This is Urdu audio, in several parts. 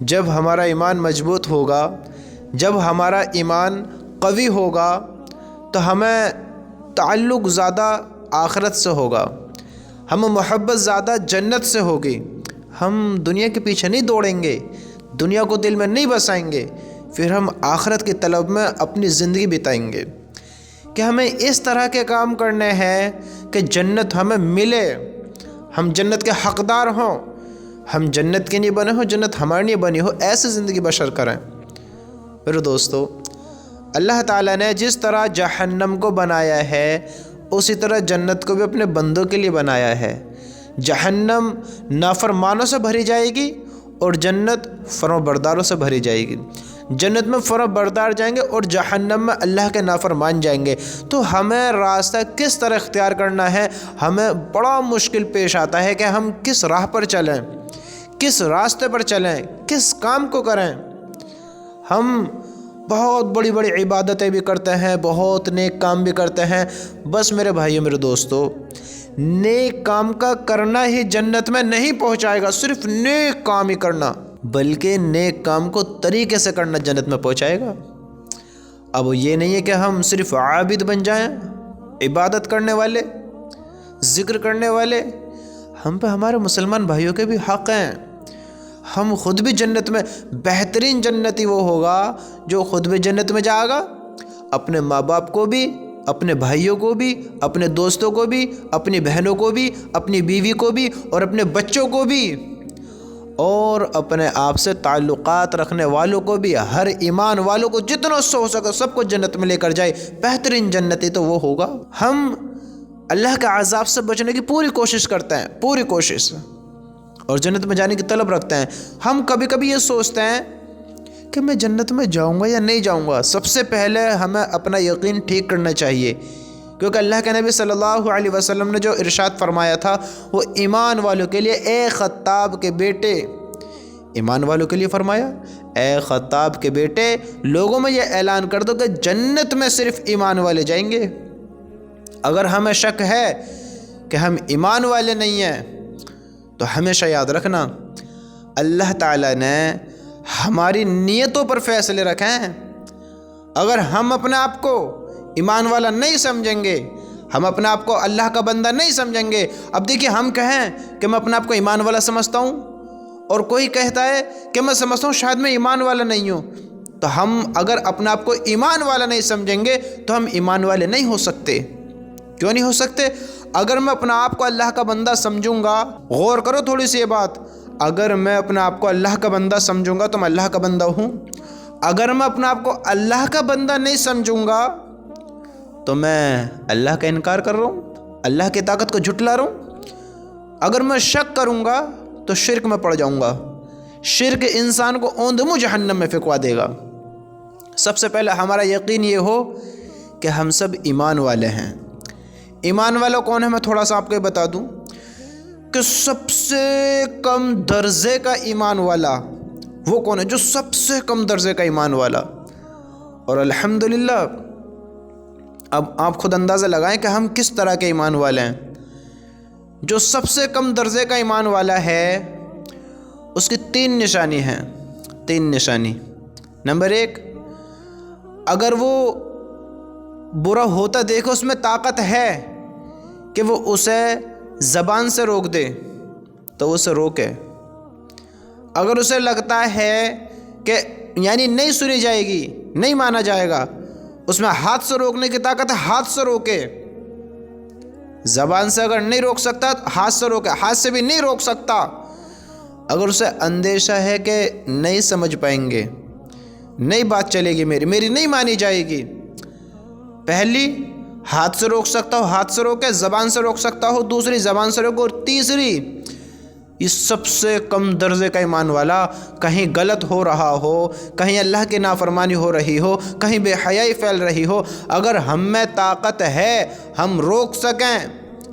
جب ہمارا ایمان مضبوط ہوگا، جب ہمارا ایمان قوی ہوگا تو ہمیں تعلق زیادہ آخرت سے ہوگا، ہمیں محبت زیادہ جنت سے ہوگی، ہم دنیا کے پیچھے نہیں دوڑیں گے، دنیا کو دل میں نہیں بسائیں گے، پھر ہم آخرت کی طلب میں اپنی زندگی بتائیں گے کہ ہمیں اس طرح کے کام کرنے ہیں کہ جنت ہمیں ملے، ہم جنت کے حقدار ہوں، ہم جنت کے لیے بنے ہوں، جنت ہمارے لیے بنی ہو، ایسی زندگی بسر کریں۔ میرے دوستو، اللہ تعالیٰ نے جس طرح جہنم کو بنایا ہے اسی طرح جنت کو بھی اپنے بندوں کے لیے بنایا ہے۔ جہنم نافرمانوں سے بھری جائے گی اور جنت فرمانبرداروں سے بھری جائے گی۔ جنت میں فرمانبردار جائیں گے اور جہنم میں اللہ کے نافرمان جائیں گے۔ تو ہمیں راستہ کس طرح اختیار کرنا ہے، ہمیں بڑا مشکل پیش آتا ہے کہ ہم کس راہ پر چلیں، کس راستے پر چلیں، کس کام کو کریں۔ ہم بہت بڑی بڑی عبادتیں بھی کرتے ہیں، بہت نیک کام بھی کرتے ہیں، بس میرے بھائیو، میرے دوستو، نیک کام کا کرنا ہی جنت میں نہیں پہنچائے گا، صرف نیک کام ہی کرنا، بلکہ نیک کام کو طریقے سے کرنا جنت میں پہنچائے گا۔ اب یہ نہیں ہے کہ ہم صرف عابد بن جائیں، عبادت کرنے والے، ذکر کرنے والے، ہم پہ ہمارے مسلمان بھائیوں کے بھی حق ہیں۔ ہم خود بھی جنت میں، بہترین جنتی وہ ہوگا جو خود بھی جنت میں جائے گا، اپنے ماں باپ کو بھی، اپنے بھائیوں کو بھی، اپنے دوستوں کو بھی، اپنی بہنوں کو بھی، اپنی بیوی کو بھی اور اپنے بچوں کو بھی، اور اپنے آپ سے تعلقات رکھنے والوں کو بھی، ہر ایمان والوں کو جتنا ہو سکے سب کو جنت میں لے کر جائے۔ بہترین جنتی تو وہ ہوگا۔ ہم اللہ کے عذاب سے بچنے کی پوری کوشش کرتے ہیں، پوری کوشش، اور جنت میں جانے کی طلب رکھتے ہیں۔ ہم کبھی کبھی یہ سوچتے ہیں کہ میں جنت میں جاؤں گا یا نہیں جاؤں گا۔ سب سے پہلے ہمیں اپنا یقین ٹھیک کرنا چاہیے، کیونکہ اللہ کے نبی صلی اللہ علیہ وسلم نے جو ارشاد فرمایا تھا وہ ایمان والوں کے لیے، اے خطاب کے بیٹے، ایمان والوں کے لیے فرمایا، اے خطاب کے بیٹے، لوگوں میں یہ اعلان کر دو کہ جنت میں صرف ایمان والے جائیں گے۔ اگر ہمیں شک ہے کہ ہم ایمان والے نہیں ہیں تو ہمیشہ یاد رکھنا اللہ تعالیٰ نے ہماری نیتوں پر فیصلے رکھے ہیں۔ اگر ہم اپنے آپ کو ایمان والا نہیں سمجھیں گے، ہم اپنے آپ کو اللہ کا بندہ نہیں سمجھیں گے۔ اب دیکھیے، ہم کہیں کہ میں اپنے آپ کو ایمان والا سمجھتا ہوں، اور کوئی کہتا ہے کہ میں سمجھتا ہوں شاید میں ایمان والا نہیں ہوں، تو ہم اگر اپنے آپ کو ایمان والا نہیں سمجھیں گے تو ہم ایمان والے نہیں ہو سکتے۔ کیوں نہیں ہو سکتے؟ اگر میں اپنا آپ کو اللہ کا بندہ سمجھوں گا، غور کرو تھوڑی سی یہ بات، اگر میں اپنے آپ کو اللہ کا بندہ سمجھوں گا تو میں اللہ کا بندہ ہوں۔ اگر میں اپنے آپ کو اللہ کا بندہ نہیں سمجھوں گا تو میں اللہ کا انکار کر رہا ہوں، اللہ کی طاقت کو جھٹلا رہا ہوں۔ اگر میں شک کروں گا تو شرک میں پڑ جاؤں گا۔ شرک انسان کو اوندھ منہ جہنم میں پھینکوا دے گا۔ سب سے پہلے ہمارا یقین یہ ہو کہ ہم سب ایمان والے ہیں۔ ایمان والا کون ہے؟ میں تھوڑا سا آپ کو بتا دوں کہ سب سے کم درجے کا ایمان والا وہ کون ہے؟ جو سب سے کم درجے کا ایمان والا، اور الحمدللہ اب آپ خود اندازہ لگائیں کہ ہم کس طرح کے ایمان والے ہیں۔ جو سب سے کم درجے کا ایمان والا ہے اس کی 3 نشانی ہیں، 3 نشانی۔ نمبر 1، اگر وہ برا ہوتا دیکھو، اس میں طاقت ہے کہ وہ اسے زبان سے روک دے تو اسے روکے۔ اگر اسے لگتا ہے کہ یعنی نہیں سنی جائے گی، نہیں مانا جائے گا، اس میں ہاتھ سے روکنے کی طاقت ہے، ہاتھ سے روکے۔ زبان سے اگر نہیں روک سکتا ہاتھ سے روکے، ہاتھ سے بھی نہیں روک سکتا۔ اگر اسے اندیشہ ہے کہ نہیں سمجھ پائیں گے، نہیں بات چلے گی، میری نہیں مانی جائے گی، پہلی ہاتھ سے روک سکتا ہو، ہاتھ سے روکے، زبان سے روک سکتا ہو، دوسری زبان سے روکو، اور تیسری یہ سب سے کم درجے کا ایمان والا کہیں غلط ہو رہا ہو، کہیں اللہ کی نافرمانی ہو رہی ہو، کہیں بے حیائی پھیل رہی ہو، اگر ہم میں طاقت ہے ہم روک سکیں،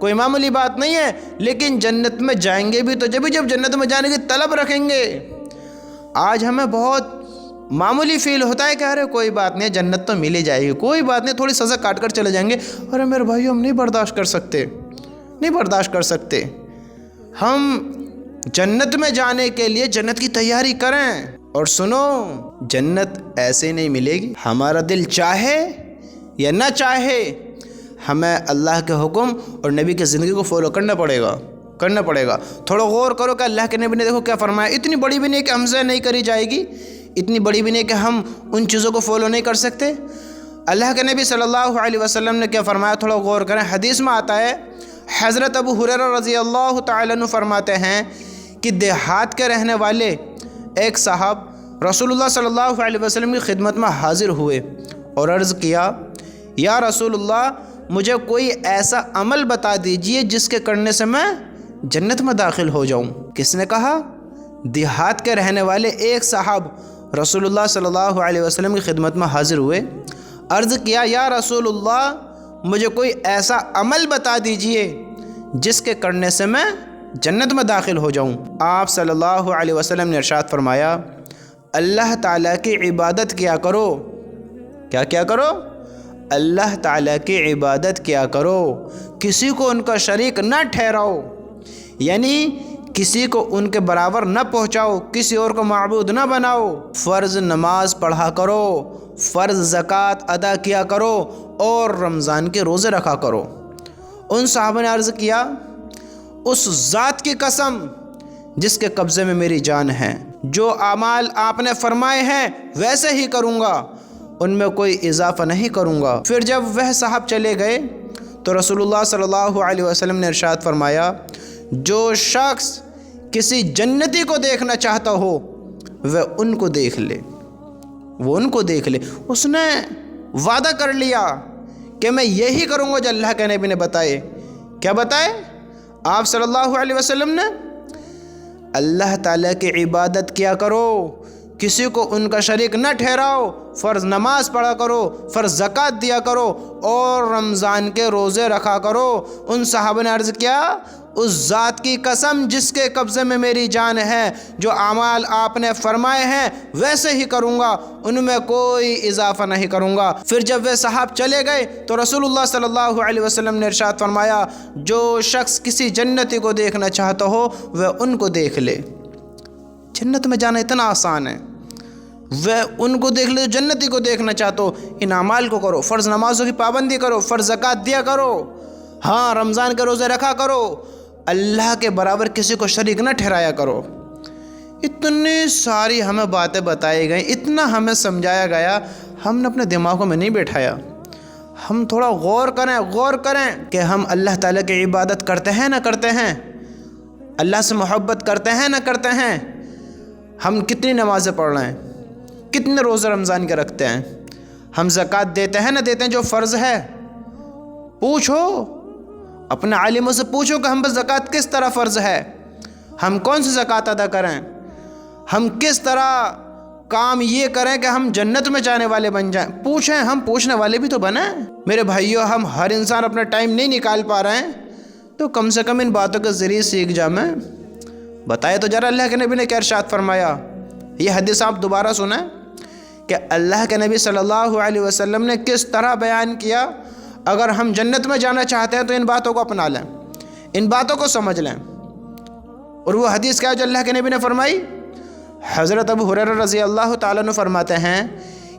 کوئی معمولی بات نہیں ہے، لیکن جنت میں جائیں گے بھی تو جب جنت میں جانے کی طلب رکھیں گے۔ آج ہمیں بہت معمولی فیل ہوتا ہے کہ ارے کوئی بات نہیں، جنت تو مل ہی جائے گی، کوئی بات نہیں، تھوڑی سزا کاٹ کر چلے جائیں گے۔ ارے میرے بھائیو، ہم نہیں برداشت کر سکتے۔ ہم جنت میں جانے کے لیے جنت کی تیاری کریں۔ اور سنو، جنت ایسے نہیں ملے گی، ہمارا دل چاہے یا نہ چاہے، ہمیں اللہ کے حکم اور نبی کی زندگی کو فالو کرنا پڑے گا۔ تھوڑا غور کرو کہ اللہ کے نبی نے دیکھو کیا فرمایا۔ اتنی بڑی بھی نہیں کہ ہم سے نہیں کری جائے گی، اتنی بڑی بھی نہیں کہ ہم ان چیزوں کو فالو نہیں کر سکتے۔ اللہ کے نبی صلی اللہ علیہ وسلم نے کیا فرمایا، تھوڑا غور کریں۔ حدیث میں آتا ہے، حضرت ابو ہریرہ رضی اللہ تعالیٰ عنہ فرماتے ہیں کہ دیہات کے رہنے والے ایک صاحب رسول اللہ صلی اللہ علیہ وسلم کی خدمت میں حاضر ہوئے اور عرض کیا، یا رسول اللہ، مجھے کوئی ایسا عمل بتا دیجئے جس کے کرنے سے میں جنت میں داخل ہو جاؤں۔ کس نے کہا؟ دیہات کے رہنے والے ایک صاحب رسول اللہ صلی اللہ علیہ وسلم کی خدمت میں حاضر ہوئے، عرض کیا، یا رسول اللہ، مجھے کوئی ایسا عمل بتا دیجئے جس کے کرنے سے میں جنت میں داخل ہو جاؤں۔ آپ صلی اللہ علیہ وسلم نے ارشاد فرمایا، اللہ تعالیٰ کی عبادت کیا کرو۔ کیا کرو؟ اللہ تعالیٰ کی عبادت کیا کرو، کسی کو ان کا شریک نہ ٹھہراؤ، یعنی کسی کو ان کے برابر نہ پہنچاؤ، کسی اور کو معبود نہ بناؤ، فرض نماز پڑھا کرو، فرض زکوٰۃ ادا کیا کرو، اور رمضان کے روزے رکھا کرو۔ ان صحابہ نے عرض کیا، اس ذات کی قسم جس کے قبضے میں میری جان ہے، جو اعمال آپ نے فرمائے ہیں ویسے ہی کروں گا، ان میں کوئی اضافہ نہیں کروں گا۔ پھر جب وہ صاحب چلے گئے تو رسول اللہ صلی اللہ علیہ وسلم نے ارشاد فرمایا، جو شخص کسی جنتی کو دیکھنا چاہتا ہو وہ ان کو دیکھ لے۔ اس نے وعدہ کر لیا کہ میں یہی کروں گا جو اللہ کے نبی نے بتائے۔ کیا بتائے آپ صلی اللہ علیہ وسلم نے؟ اللہ تعالیٰ کی عبادت کیا کرو، کسی کو ان کا شریک نہ ٹھہراؤ، فرض نماز پڑھا کرو، فرض زکوٰۃ دیا کرو، اور رمضان کے روزے رکھا کرو۔ ان صحابہ نے عرض کیا، اس ذات کی قسم جس کے قبضے میں میری جان ہے، جو اعمال آپ نے فرمائے ہیں ویسے ہی کروں گا، ان میں کوئی اضافہ نہیں کروں گا۔ پھر جب وہ صاحب چلے گئے تو رسول اللہ صلی اللہ علیہ وسلم نے ارشاد فرمایا، جو شخص کسی جنتی کو دیکھنا چاہتا ہو وہ ان کو دیکھ لے۔ جنت میں جانا اتنا آسان ہے، وہ ان کو دیکھ لے جو جنتی کو دیکھنا چاہتے ہو۔ ان اعمال کو کرو، فرض نمازوں کی پابندی کرو، فرض زکوٰۃ دیا کرو، ہاں رمضان کے روزے رکھا کرو، اللہ کے برابر کسی کو شریک نہ ٹھہرایا کرو۔ اتنی ساری ہمیں باتیں بتائی گئیں، اتنا ہمیں سمجھایا گیا، ہم نے اپنے دماغوں میں نہیں بیٹھایا۔ ہم تھوڑا غور کریں کہ ہم اللہ تعالیٰ کی عبادت کرتے ہیں نہ کرتے ہیں، اللہ سے محبت کرتے ہیں نہ کرتے ہیں، ہم کتنی نمازیں پڑھ رہے ہیں، کتنے روزے رمضان کے رکھتے ہیں، ہم زکوٰۃ دیتے ہیں نہ دیتے ہیں جو فرض ہے۔ پوچھو اپنے عالموں سے، پوچھو کہ ہم پر زکوٰۃ کس طرح فرض ہے، ہم کون سی زکوٰۃ ادا کریں، ہم کس طرح کام یہ کریں کہ ہم جنت میں جانے والے بن جائیں۔ پوچھیں، ہم پوچھنے والے بھی تو بنیں۔ میرے بھائیو، ہم ہر انسان اپنا ٹائم نہیں نکال پا رہے ہیں، تو کم سے کم ان باتوں کے ذریعے سیکھ جائیں۔ بتائے تو ذرا اللہ کے نبی نے کیا ارشاد فرمایا۔ یہ حدیث آپ دوبارہ سنیں کہ اللہ کے نبی صلی اللہ علیہ وسلم نے کس طرح بیان کیا۔ اگر ہم جنت میں جانا چاہتے ہیں تو ان باتوں کو اپنا لیں، ان باتوں کو سمجھ لیں۔ اور وہ حدیث کیا ہے جو اللہ کے نبی نے فرمائی؟ حضرت ابو ہریرہ رضی اللہ تعالیٰ عنہ فرماتے ہیں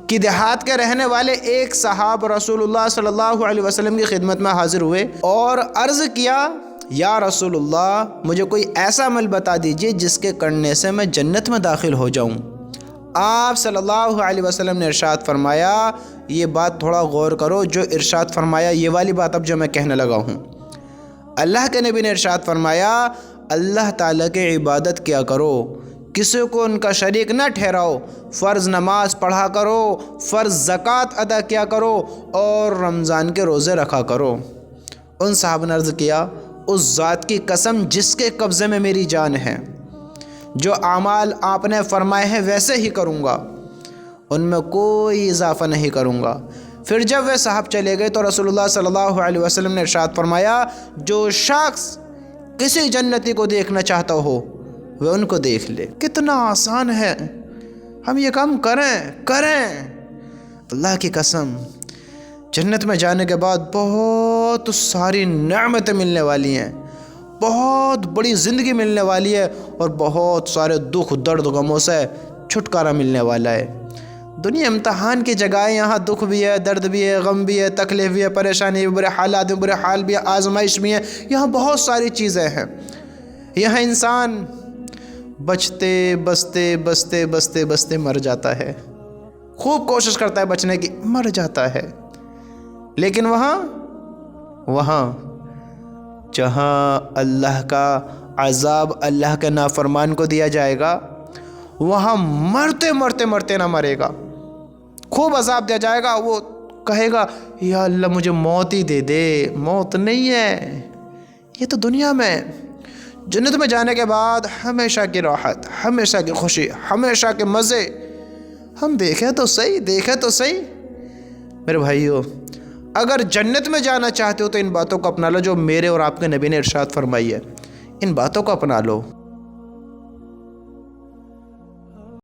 کہ دیہات کے رہنے والے ایک صاحب رسول اللہ صلی اللہ علیہ وسلم کی خدمت میں حاضر ہوئے اور عرض کیا، یا رسول اللہ، مجھے کوئی ایسا عمل بتا دیجئے جس کے کرنے سے میں جنت میں داخل ہو جاؤں۔ آپ صلی اللہ علیہ وسلم نے ارشاد فرمایا، یہ بات تھوڑا غور کرو، جو ارشاد فرمایا یہ والی بات اب جو میں کہنے لگا ہوں۔ اللہ کے نبی نے ارشاد فرمایا، اللہ تعالیٰ کی عبادت کیا کرو، کسی کو ان کا شریک نہ ٹھہراؤ، فرض نماز پڑھا کرو، فرض زکوٰۃ ادا کیا کرو، اور رمضان کے روزے رکھا کرو۔ ان صحابہ نے عرض کیا، اس ذات کی قسم جس کے قبضے میں میری جان ہے، جو اعمال آپ نے فرمائے ہیں ویسے ہی کروں گا، ان میں کوئی اضافہ نہیں کروں گا۔ پھر جب وہ صاحب چلے گئے تو رسول صلی اللہ علیہ وسلم نے ارشاد فرمایا جو شخص کسی جنتی کو دیکھنا چاہتا ہو وہ ان کو دیکھ لے۔ کتنا آسان ہے، ہم یہ کام کریں۔ اللہ کی قسم جنت میں جانے کے بعد بہت ساری نعمتیں ملنے والی ہیں، بہت بڑی زندگی ملنے والی ہے، اور بہت سارے دکھ درد غموں سے چھٹکارا ملنے والا ہے۔ دنیا امتحان کی جگہ ہے، یہاں دکھ بھی ہے، درد بھی ہے، غم بھی ہے، تکلیف بھی ہے، پریشانی بھی، برے حالات بھی، برے حال بھی ہے، آزمائش بھی ہے، یہاں بہت ساری چیزیں ہیں۔ یہاں انسان بچتے بستے مر جاتا ہے، خوب کوشش کرتا ہے بچنے کی، مر جاتا ہے۔ لیکن وہاں جہاں اللہ کا عذاب اللہ کے نافرمان کو دیا جائے گا، وہاں مرتے نہ مرے گا، خوب عذاب دیا جائے گا، وہ کہے گا یا اللہ مجھے موت ہی دے دے۔ موت نہیں ہے، یہ تو دنیا میں۔ جنت میں جانے کے بعد ہمیشہ کی راحت، ہمیشہ کی خوشی، ہمیشہ کے مزے۔ ہم دیکھیں تو صحیح میرے بھائیو، اگر جنت میں جانا چاہتے ہو تو ان باتوں کو اپنا لو جو میرے اور آپ کے نبی نے ارشاد فرمائی ہے، ان باتوں کو اپنا لو۔